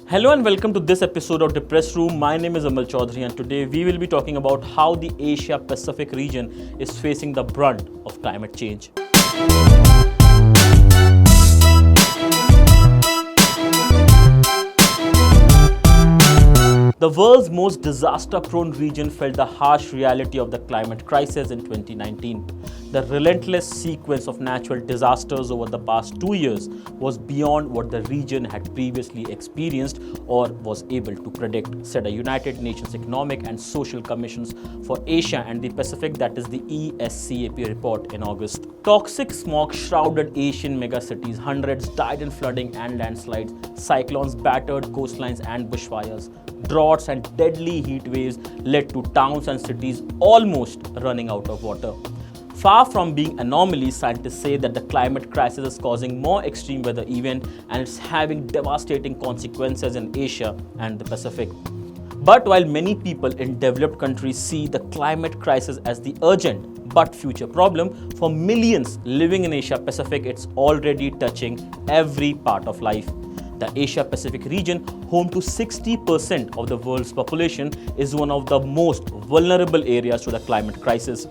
Hello and welcome to this episode of DePress Room. My name is Amal Chowdhury and today we will be talking about how the Asia Pacific region is facing the brunt of climate change. The world's most disaster-prone region felt the harsh reality of the climate crisis in 2019. The relentless sequence of natural disasters over the past 2 years was beyond what the region had previously experienced or was able to predict, said a United Nations Economic and Social Commissions for Asia and the Pacific, that is the ESCAP report in August. Toxic smog shrouded Asian megacities, hundreds died in flooding and landslides, cyclones battered coastlines and bushfires. Droughts and deadly heat waves led to towns and cities almost running out of water. Far from being anomalies, scientists say that the climate crisis is causing more extreme weather events and it's having devastating consequences in Asia and the Pacific. But while many people in developed countries see the climate crisis as the urgent but future problem, for millions living in Asia Pacific, it's already touching every part of life. The Asia-Pacific region, home to 60% of the world's population, is one of the most vulnerable areas to the climate crisis.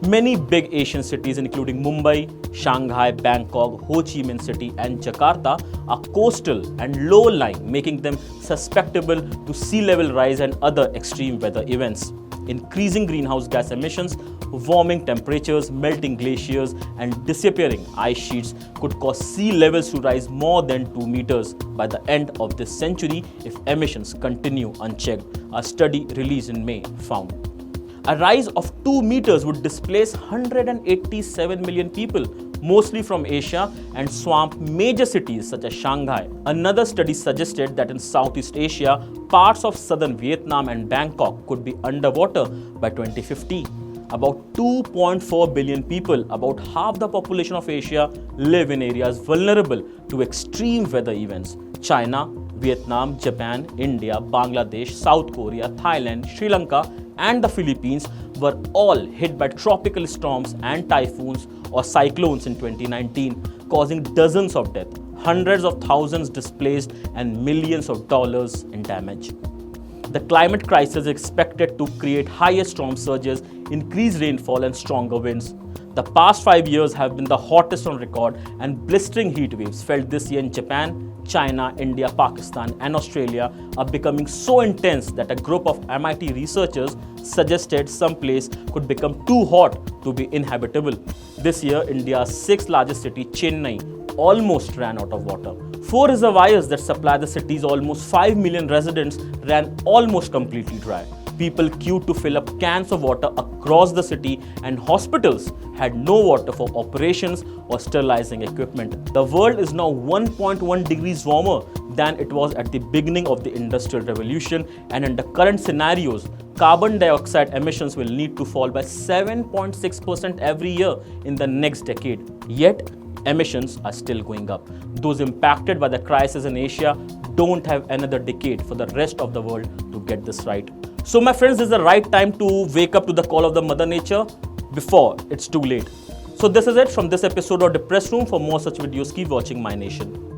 Many big Asian cities, including Mumbai, Shanghai, Bangkok, Ho Chi Minh City, and Jakarta, are coastal and low-lying, making them susceptible to sea level rise and other extreme weather events. Increasing greenhouse gas emissions, warming temperatures, melting glaciers, and disappearing ice sheets could cause sea levels to rise more than 2 meters by the end of this century if emissions continue unchecked, a study released in May found. A rise of 2 meters would displace 187 million people, mostly from Asia, and swamp major cities such as Shanghai. Another study suggested that in Southeast Asia, parts of southern Vietnam and Bangkok could be underwater by 2050. About 2.4 billion people, about half the population of Asia, live in areas vulnerable to extreme weather events. China, Vietnam, Japan, India, Bangladesh, South Korea, Thailand, Sri Lanka, and the Philippines were all hit by tropical storms and typhoons or cyclones in 2019, causing dozens of deaths, hundreds of thousands displaced, and millions of dollars in damage. The climate crisis is expected to create higher storm surges, increased rainfall, and stronger winds. The past 5 years have been the hottest on record, and blistering heat waves felt this year in Japan, China, India, Pakistan, and Australia are becoming so intense that a group of MIT researchers suggested some place could become too hot to be inhabitable. This year, India's sixth largest city, Chennai, almost ran out of water. 4 reservoirs that supply the city's almost 5 million residents ran almost completely dry. People queued to fill up cans of water across the city, and hospitals had no water for operations or sterilizing equipment. The world is now 1.1 degrees warmer than it was at the beginning of the Industrial Revolution, and under current scenarios, carbon dioxide emissions will need to fall by 7.6% every year in the next decade. Yet, emissions are still going up. Those impacted by the crisis in Asia don't have another decade for the rest of the world to get this right. So my friends, this is the right time to wake up to the call of the Mother Nature before it's too late. So this is it from this episode of DePress Room. For more such videos, keep watching MyNation.